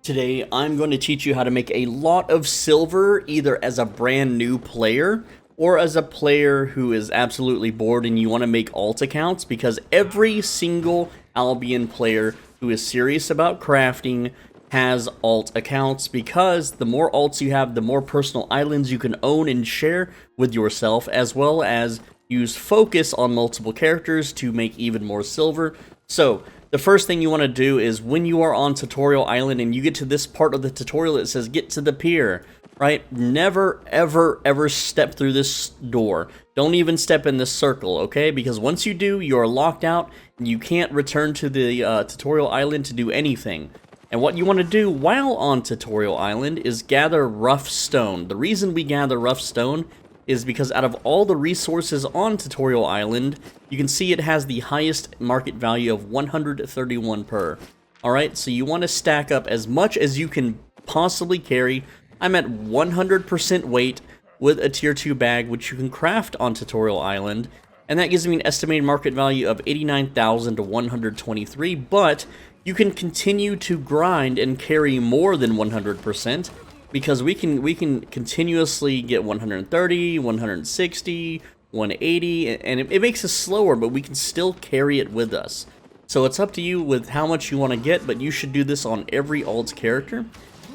Today, I'm going to teach you how to make a lot of silver, either as a brand new player, or as a player who is absolutely bored and you want to make alt accounts, because every single Albion player who is serious about crafting has alt accounts, because the more alts you have, the more personal islands you can own and share with yourself, as well as use focus on multiple characters to make even more silver. So, the first thing you want to do is when you are on Tutorial Island and you get to this part of the tutorial that says get to the pier, right? Never, ever, ever step through this door. Don't even step in this circle, okay? Because once you do, you are locked out and you can't return to the Tutorial Island to do anything. And what you want to do while on Tutorial Island is gather rough stone. The reason we gather rough stone is because out of all the resources on Tutorial Island, you can see it has the highest market value of 131 per. Alright, so you want to stack up as much as you can possibly carry. I'm at 100% weight with a tier 2 bag, which you can craft on Tutorial Island, and that gives me an estimated market value of 89,000 to 123, but you can continue to grind and carry more than 100%, because we can continuously get 130, 160, 180, and it makes us slower, but we can still carry it with us. So it's up to you with how much you want to get, but you should do this on every alt character.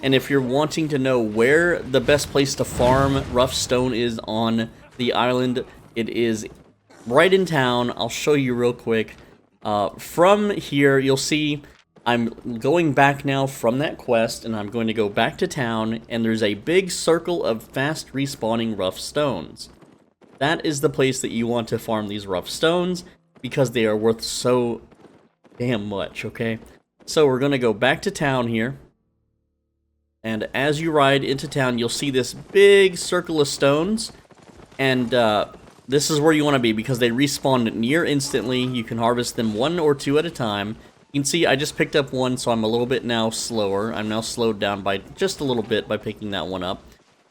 And if you're wanting to know where the best place to farm rough stone is on the island, it is right in town. I'll show you real quick. From here, you'll see I'm going back now from that quest, and I'm going to go back to town, and there's a big circle of fast respawning rough stones. That is the place that you want to farm these rough stones, because they are worth so damn much, okay? So we're going to go back to town here, and as you ride into town, you'll see this big circle of stones, and this is where you want to be, because they respawn near instantly. You can harvest them 1 or 2 at a time. You can see I just picked up one, so I'm a little bit now slower. I'm now slowed down by just a little bit by picking that one up.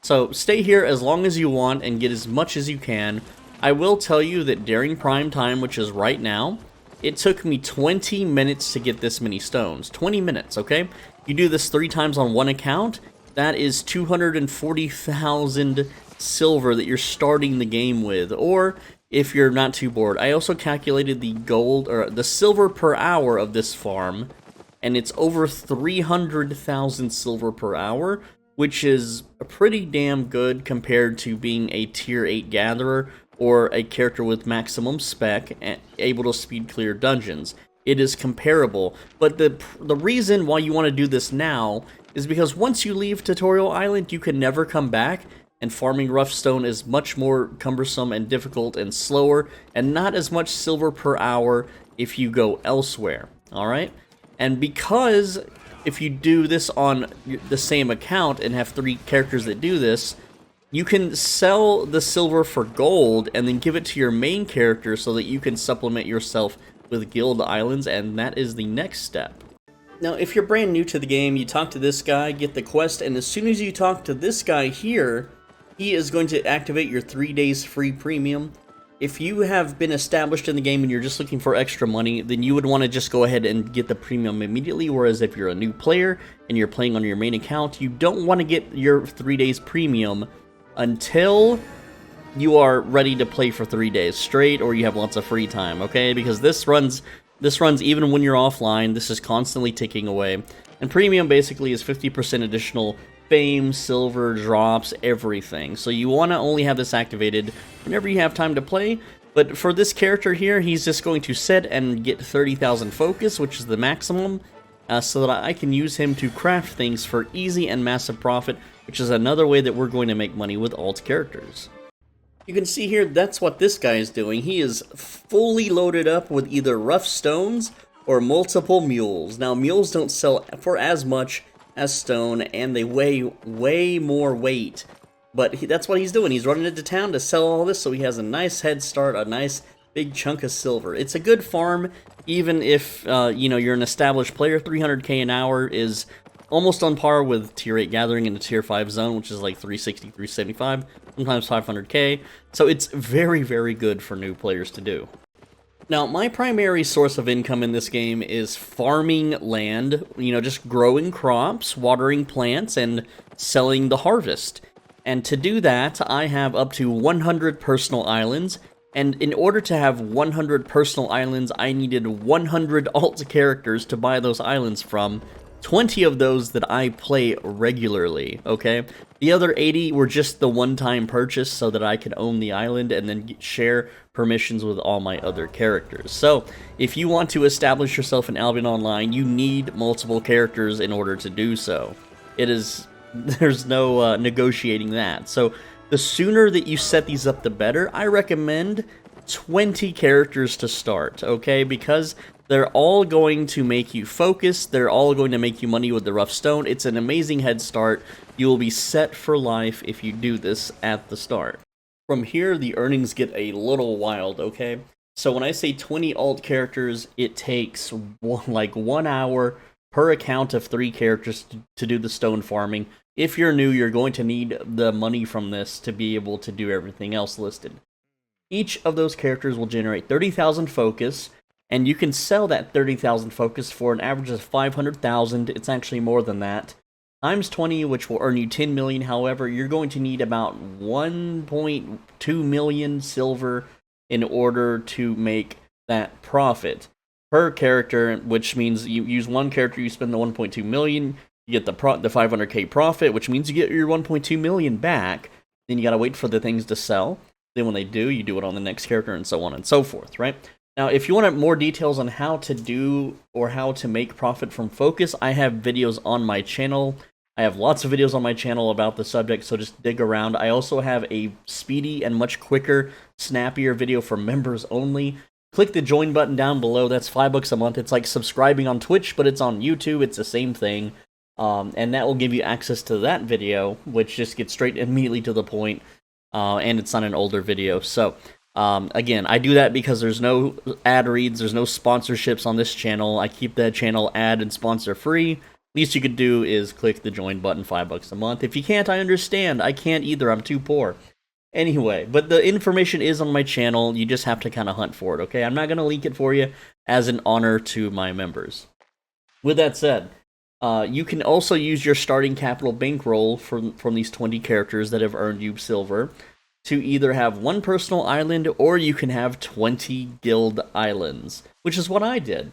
So stay here as long as you want and get as much as you can. I will tell you that during prime time, which is right now, it took me 20 minutes to get this many stones. 20 minutes, okay? You do this 3 times on one account, that is 240,000 silver that you're starting the game with, or if you're not too bored. I also calculated the gold, or the silver per hour of this farm, and it's over 300,000 silver per hour, which is pretty damn good compared to being a tier 8 gatherer or a character with maximum spec and able to speed clear dungeons. It is comparable, but the reason why you want to do this now is because once you leave Tutorial Island, you can never come back, and farming rough stone is much more cumbersome and difficult and slower, and not as much silver per hour if you go elsewhere, alright? And because if you do this on the same account and have 3 characters that do this, you can sell the silver for gold and then give it to your main character so that you can supplement yourself with guild islands, and that is the next step. Now, if you're brand new to the game, you talk to this guy, get the quest, and as soon as you talk to this guy here, he is going to activate your 3 days free premium. If you have been established in the game and you're just looking for extra money, then you would want to just go ahead and get the premium immediately, whereas if you're a new player and you're playing on your main account, you don't want to get your 3 days premium until you are ready to play for 3 days straight, or you have lots of free time, okay? Because this runs even when you're offline. This is constantly ticking away. And premium basically is 50% additional fame, silver, drops, everything. So you want to only have this activated whenever you have time to play. But for this character here, he's just going to set and get 30,000 focus, which is the maximum, so that I can use him to craft things for easy and massive profit, which is another way that we're going to make money with alt characters. You can see here, that's what this guy is doing. He is fully loaded up with either rough stones or multiple mules. Now, mules don't sell for as much as stone, and they weigh way more weight. But that's what he's doing. He's running into town to sell all this, so he has a nice head start, a nice big chunk of silver. It's a good farm, even if you know, you're an established player. 300k an hour is almost on par with tier 8 gathering in the tier 5 zone, which is like 360, 375, sometimes 500k. So it's very, very good for new players to do. Now, my primary source of income in this game is farming land, just growing crops, watering plants, and selling the harvest. And to do that, I have up to 100 personal islands, and in order to have 100 personal islands, I needed 100 alt characters to buy those islands from, 20 of those that I play regularly, okay? The other 80 were just the one-time purchase so that I could own the island and then share permissions with all my other characters. So, if you want to establish yourself in Albion Online, you need multiple characters in order to do so. There's no negotiating that. So, the sooner that you set these up, the better. I recommend 20 characters to start, okay? Because they're all going to make you focus, they're all going to make you money with the rough stone. It's an amazing head start. You will be set for life if you do this at the start. From here, the earnings get a little wild, okay? So when I say 20 alt characters, it takes like 1 hour per account of 3 characters to do the stone farming. If you're new, you're going to need the money from this to be able to do everything else listed. Each of those characters will generate 30,000 focus, and you can sell that 30,000 focus for an average of 500,000. It's actually more than that. Times 20, which will earn you 10 million. However, you're going to need about 1.2 million silver in order to make that profit per character, which means you use one character, you spend the 1.2 million, you get the 500k profit, which means you get your 1.2 million back. Then you gotta wait for the things to sell. Then when they do, you do it on the next character, and so on and so forth, right? Now, if you want more details on how to do or how to make profit from focus, I have videos on my channel. I have lots of videos on my channel about the subject, so just dig around. I also have a speedy and much quicker, snappier video for members only. Click the join button down below. That's $5 a month. It's like subscribing on Twitch, but it's on YouTube. It's the same thing. And that will give you access to that video, which just gets straight immediately to the point. And it's on an older video. So, again, I do that because there's no ad reads, there's no sponsorships on this channel. I keep that channel ad and sponsor free. Least you could do is click the join button, $5 a month. If you can't, I understand. I can't either. I'm too poor. Anyway, but the information is on my channel. You just have to kind of hunt for it, okay? I'm not going to link it for you as an honor to my members. With that said, you can also use your starting capital bankroll from these 20 characters that have earned you silver to either have one personal island or you can have 20 guild islands, which is what I did.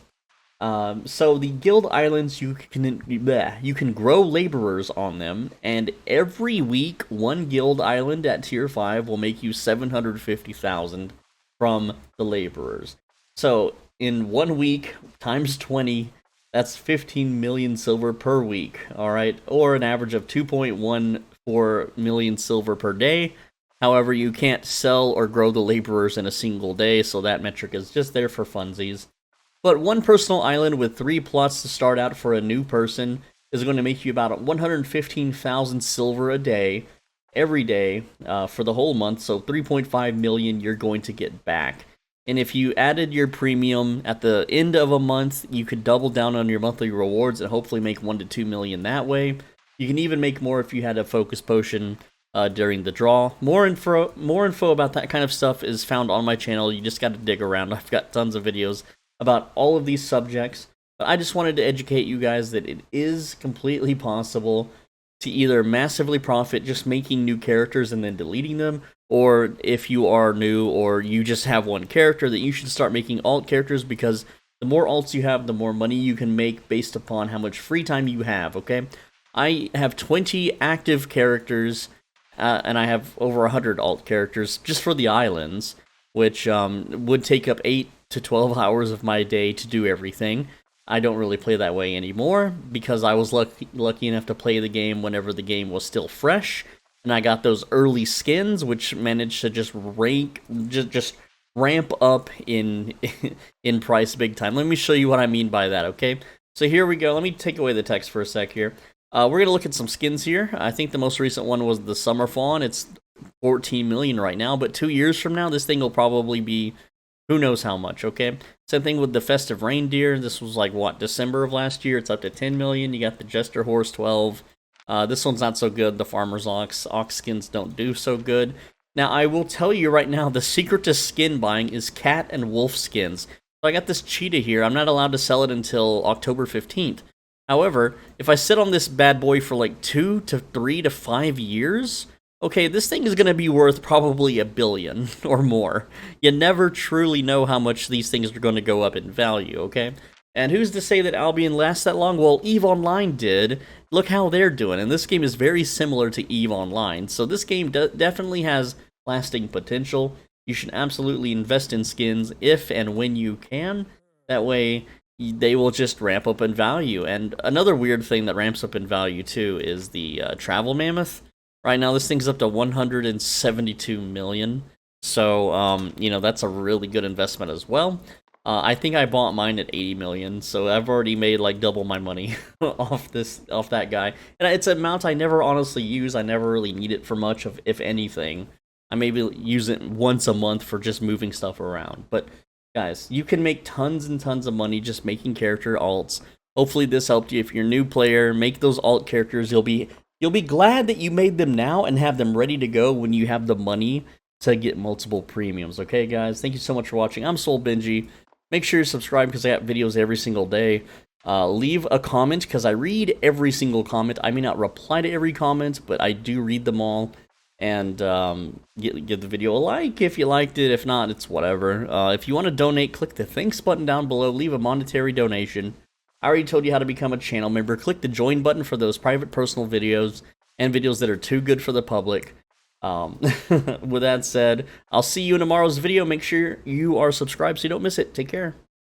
So the guild islands, you can grow laborers on them, and every week one guild island at tier 5 will make you 750,000 from the laborers. So in 1 week times 20, that's 15 million silver per week, alright? Or an average of 2.14 million silver per day. However, you can't sell or grow the laborers in a single day, so that metric is just there for funsies. But one personal island with 3 plots to start out for a new person is going to make you about 115,000 silver a day, every day, for the whole month, so 3.5 million you're going to get back. And if you added your premium at the end of a month, you could double down on your monthly rewards and hopefully make 1 to 2 million that way. You can even make more if you had a focus potion during the draw. More info about that kind of stuff is found on my channel. You just got to dig around. I've got tons of videos about all of these subjects. But I just wanted to educate you guys that it is completely possible to either massively profit just making new characters and then deleting them, or if you are new or you just have one character, that you should start making alt characters, because the more alts you have, the more money you can make based upon how much free time you have, okay? I have 20 active characters, and I have over 100 alt characters just for the islands, which would take up 8 to 12 hours of my day to do everything. I don't really play that way anymore because I was lucky enough to play the game whenever the game was still fresh, and I got those early skins, which managed to just ramp up in in price big time. Let me show you what I mean by that, okay? So here we go. Let me take away the text for a sec here. We're gonna look at some skins here. I think the most recent one was the Summer Fawn. It's 14 million right now, but 2 years from now, this thing will probably be who knows how much, okay? Same thing with the Festive Reindeer. This was like, what, December of last year? It's up to 10 million. You got the Jester Horse, 12. This one's not so good. The Farmer's Ox. Ox skins don't do so good. Now, I will tell you right now, the secret to skin buying is cat and wolf skins. So I got this cheetah here. I'm not allowed to sell it until October 15th. However, if I sit on this bad boy for like 2 to 3 to 5 years, okay, this thing is going to be worth probably $1 billion or more. You never truly know how much these things are going to go up in value, okay? And who's to say that Albion lasts that long? Well, EVE Online did. Look how they're doing, and this game is very similar to EVE Online. So this game definitely has lasting potential. You should absolutely invest in skins if and when you can. That way, they will just ramp up in value. And another weird thing that ramps up in value too is the Travel Mammoth. Right now, this thing's up to 172 million. So, you know, that's a really good investment as well. I think I bought mine at 80 million, so I've already made like double my money off that guy. And it's a mount I never honestly use. I never really need it for much of, if anything. I maybe use it once a month for just moving stuff around. But guys, you can make tons and tons of money just making character alts. Hopefully this helped you. If you're a new player, make those alt characters. You'll be glad that you made them now and have them ready to go when you have the money to get multiple premiums. Okay, guys? Thank you so much for watching. I'm Soul Benji. Make sure you subscribe because I got videos every single day. Leave a comment because I read every single comment. I may not reply to every comment, but I do read them all. And give the video a like if you liked it. If not, it's whatever. If you want to donate, click the thanks button down below. Leave a monetary donation. I already told you how to become a channel member. Click the join button for those private personal videos and videos that are too good for the public. With that said, I'll see you in tomorrow's video. Make sure you are subscribed so you don't miss it. Take care.